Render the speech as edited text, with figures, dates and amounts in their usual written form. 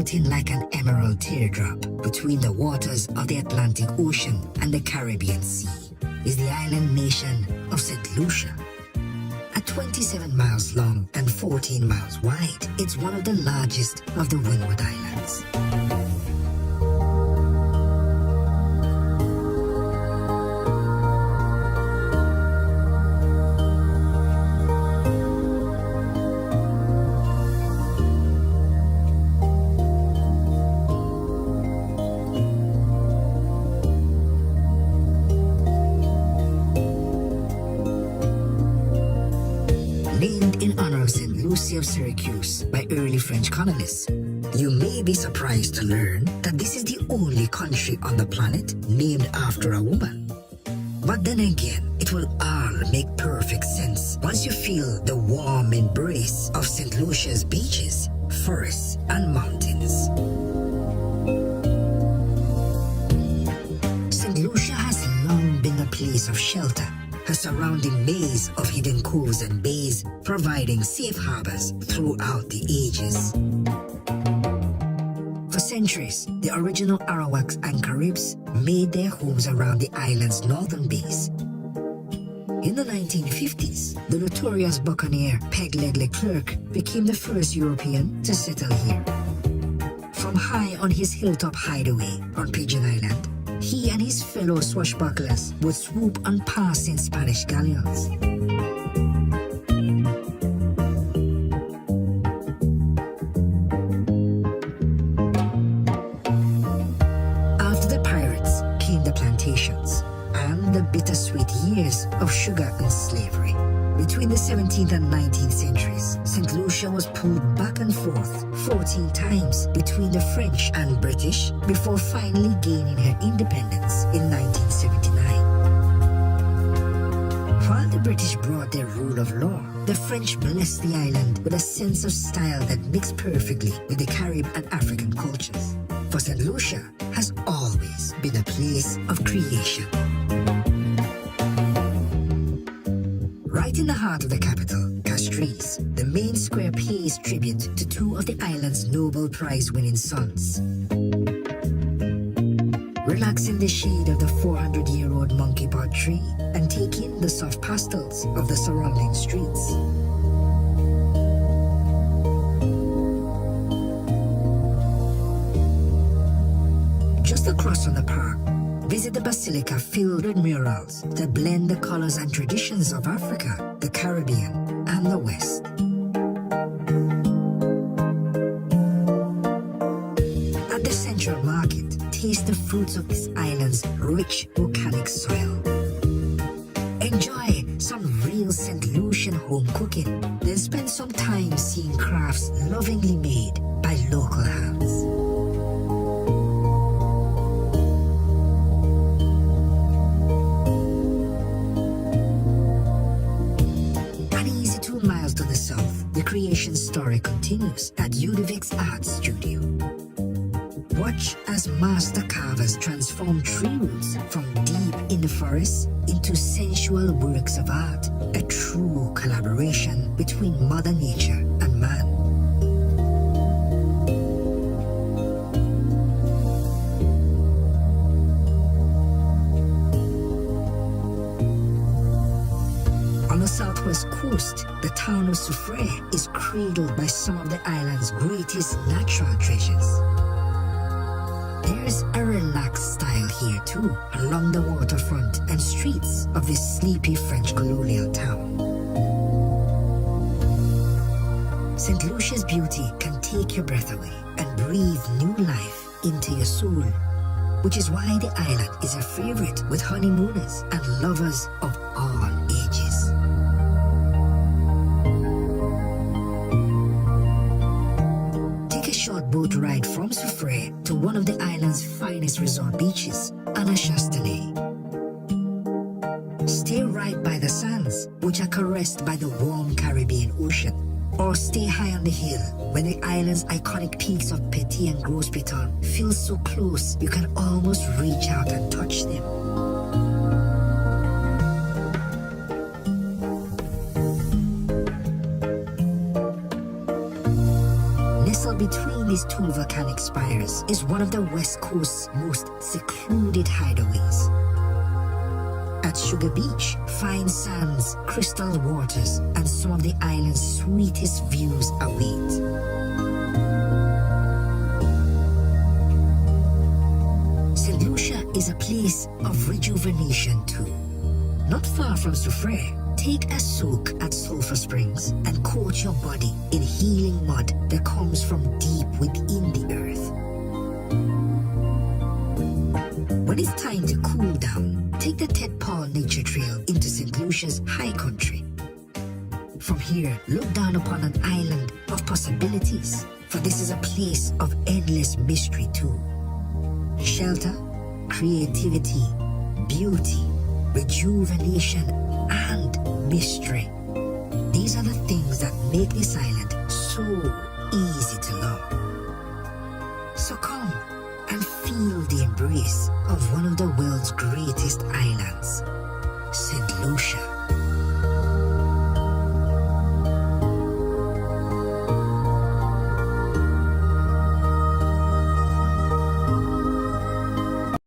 floating like an emerald teardrop between the waters of the Atlantic Ocean and the Caribbean Sea, is the island nation of St Lucia. At 27 miles long and 14 miles wide, it's one of the largest of the Windward Islands. Named in honor of St Lucia of Syracuse by early French colonists, you may be surprised to learn that this is the only country on the planet named after a woman. But then again, it will all make perfect sense once you feel the warm embrace of St Lucia's beaches, forests, and mountains. St Lucia has long been a place of shelter, a surrounding maze of hidden coves and bays, providing safe harbors throughout the ages. For centuries, the original Arawaks and Caribs made their homes around the island's northern bays. In the 1950s, the notorious buccaneer Leg Le Clerc became the first European to settle here. From high on his hilltop hideaway on Pigeon Island, he and his fellow swashbucklers would swoop on passing Spanish galleons. After the pirates came the plantations and the bittersweet years of sugar and slavery. Between the 17th and 19th centuries, St Lucia was pulled back and forth 14 times between the French and British before finally gaining her independence in 1979. While the British brought their rule of law, the French blessed the island with a sense of style that mixed perfectly with the Carib and African cultures. For St Lucia has always been a place of creation. Right in the heart of the capital, Castries, the main square pays tribute to two of the island's Nobel Prize winning sons. Relax in the shade of the 400-year-old monkey pod tree and take in the soft pastels of the surrounding streets. Just across from the park, visit the basilica filled with murals that blend the colors and traditions of Africa, the Caribbean, and the West. At the Central Market, taste the fruits of this island's rich volcanic soil. Enjoy some real St. Lucian home cooking, then spend some time seeing crafts lovingly made by local hands. Miles to the south, the creation story continues at Udovic's Art Studio. Watch as master carvers transform tree roots from deep in the forest into sensual works of art, a true collaboration between Mother Nature and man. On the southwest coast, the town of Soufrière is cradled by some of the island's greatest natural treasures. There's a relaxed style here too, along the waterfront and streets of this sleepy French colonial town. St. Lucia's beauty can take your breath away and breathe new life into your soul, which is why the island is a favorite with honeymooners and lovers of all ages. Short boat ride from Soufrière to one of the island's finest resort beaches, Anachastane. Stay right by the sands, which are caressed by the warm Caribbean Ocean, or stay high on the hill when the island's iconic peaks of Petit and Gros Piton feel so close you can almost reach out and touch them. nestled between these two volcanic spires, is one of the West Coast's most secluded hideaways. At Sugar Beach, fine sands, crystal waters, and some of the island's sweetest views await. St Lucia is a place of rejuvenation too. Not far from Soufrière, take a soak at Sulphur Springs and coat your body in healing mud that comes from deep within the earth. When it's time to cool down, take the Ted Paul Nature Trail into St. Lucia's high country. From here, look down upon an island of possibilities, for this is a place of endless mystery too. Shelter, creativity, beauty, rejuvenation, and mystery. These are the things that make this island so easy to love. So come and feel the embrace of one of the world's greatest islands, St. Lucia.